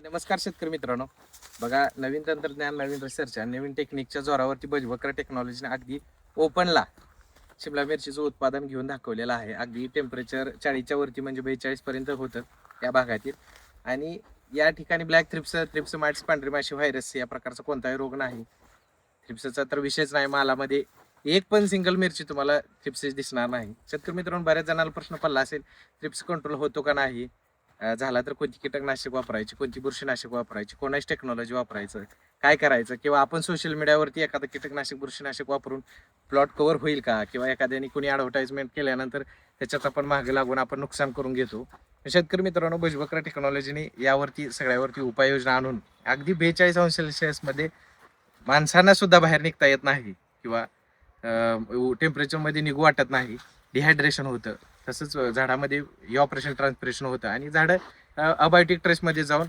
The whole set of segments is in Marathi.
नमस्कार शेतकरी मित्रांनो. बघा, नवीन तंत्रज्ञान, नवीन रिसर्च आणि नवीन टेक्निकच्या जोरावरती बजबकरा टेक्नॉलॉजीने अगदी ओपनला शिमला मिरचीचं उत्पादन घेऊन दाखवलेलं आहे. अगदी टेम्परेचर 40च्या वरती म्हणजे 42 पर्यंत होतं या भागातील. आणि या ठिकाणी ब्लॅक थ्रिप्स माइट्स, पांढरी माशी, व्हायरस या प्रकारचा कोणताही रोग नाही. थ्रिप्सचा तर विषयच नाही. मालामध्ये एक पण सिंगल मिरची तुम्हाला थ्रिप्सेस दिसणार नाही. शेतकरी मित्रांनो, बऱ्याच जणांना प्रश्न पडला असेल, थ्रिप्स कंट्रोल होतो का नाही, झाला तर कोणती कीटकनाशक वापरायची, कोणती बुरशीनाशक वापरायची, कोणाची टेक्नॉलॉजी वापरायचं, काय करायचं, किंवा आपण सोशल मीडियावरती एखादं कीटकनाशक, बुरशीनाशक वापरून प्लॉट कव्हर होईल का, किंवा एखाद्याने कोणी ॲडव्हर्टाइजमेंट केल्यानंतर त्याच्यात आपण मागे लागून आपण नुकसान करून घेतो. शेतकरी मित्रांनो, बजबकरा टेक्नॉलॉजीने यावरती सगळ्यावरती उपाययोजना आणून अगदी 42 अंश सेल्सिअसमध्ये माणसांना सुद्धा बाहेर निघता येत नाही, किंवा टेम्परेचरमध्ये निघू वाटत नाही, डिहायड्रेशन होतं. तसंच झाडामध्ये ऑपरेशन ट्रान्सपिरेशन होतं आणि झाडं अबायोटिक ट्रेसमध्ये जाऊन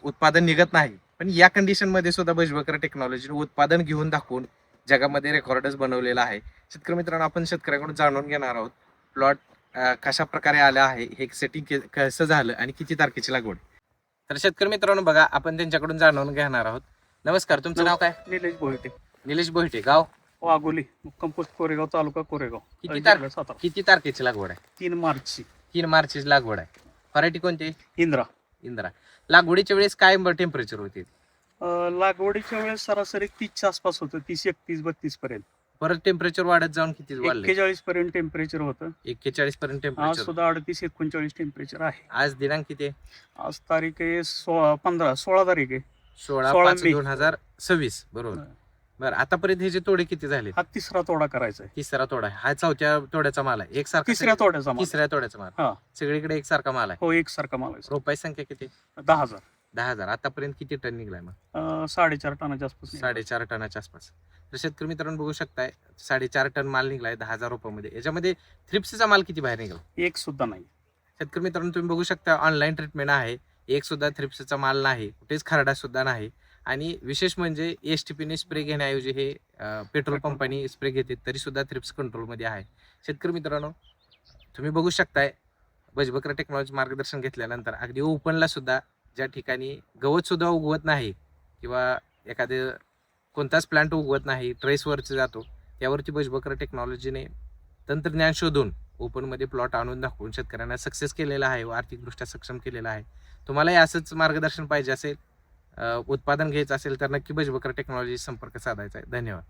उत्पादन निघत नाही. पण या कंडिशनमध्ये सुद्धा बजबकरा टेक्नॉलॉजीने उत्पादन घेऊन दाखवून जगामध्ये रेकॉर्डच बनवलेला आहे. शेतकरी मित्रांनो, आपण शेतकऱ्याकडून जाणून घेणार आहोत प्लॉट कशा प्रकारे आला आहे, हे सेटिंग कसं झालं आणि किती तारखेची लागवड. तर शेतकरी मित्रांनो, बघा, आपण त्यांच्याकडून जाणून घेणार आहोत. नमस्कार, तुमचं नाव काय? निलेश भोयटे, निलेश भोयटे, गाव वाघोली, मुक्काम पोस्ट कोरेगाव, तालुका कोरेगाव, सातारा. किती तारखेची लागवड आहे? 3 मार्चची. 3 मार्चची लागवड आहे. व्हरायटी कोणती? इंद्रा. इंद्रा. लागवडीच्या वेळेस काय टेम्परेचर होते? लागवडीच्या वेळेस सरासरी 30च्या आसपास होतं, 30, 31, 32 पर्यंत. परत टेम्परेचर वाढत जाऊन किती वाढलं? 41 पर्यंत टेम्परेचर होतं. 41 पर्यंत आज टेम्परेचर. सुद्धा 38, 39 टेम्परेचर आहे. आज दिनांक किती आहे? आज तारीख आहे 16 तारीख आहे. 16/5/2026. बरोबर. बरं, आतापर्यंत हे जे तोडे किती झाले? हा 3रा तोडा करायचा आहे. 3रा तोडा आहे. हा 4थ्या तोड्याचा माल आहे. एकसारखा 3ऱ्या तोड्याचा माल. 3ऱ्या तोड्याचा माल. हा. सगळीकडे एकसारखा माल आहे. हो, एकसारखा माल आहे. रोपाची संख्या किती? 10,000. 10,000. आतापर्यंत किती टन निघलाय मग? 4.5 टनाच्या आसपास. 4.5 टनाच्या आसपास. तर शेतकरी मित्रांनो, बघू शकताय 4.5 टन माल निघलाय 10,000 रुपयामध्ये. याच्यामध्ये थ्रिप्सचा माल किती बाहेर निघाला? एक सुद्धा नाही. शेतकरी मित्रांनो, तुम्ही बघू शकता ऑनलाईन ट्रीटमेंट आहे. एक सुद्धा थ्रिप्सचा माल नाही, कुठेच खरडा सुद्धा नाही. आणि विशेष म्हणजे एसटीपीने स्प्रे घेण्याऐवजी हे पेट्रोल पंपाने स्प्रे घेते, तरी सुद्धा थ्रिप्स कंट्रोलमध्ये आहे. शेतकरी मित्रांनो, तुम्ही बघू शकताय बजबकरा टेक्नॉलॉजी मार्गदर्शन घेतल्यानंतर अगदी ओपनला सुद्धा, ज्या ठिकाणी गवत सुद्धा उगवत नाही किंवा एखादे कोणताच प्लांट उगवत नाही, ट्रेसवरच जातो, त्यावरती बजबकरा टेक्नॉलॉजीने तंत्रज्ञान शोधून ओपनमध्ये प्लॉट आणून दाखवून शेतकऱ्यांना सक्सेस केलेला आहे व आर्थिकदृष्ट्या सक्षम केलेला आहे. तुम्हालाही असंच मार्गदर्शन पाहिजे असेल, उत्पादन घ्यायचं असेल, तर नक्की बजबकरा टेक्नॉलॉजी संपर्क साधायचा आहे. धन्यवाद.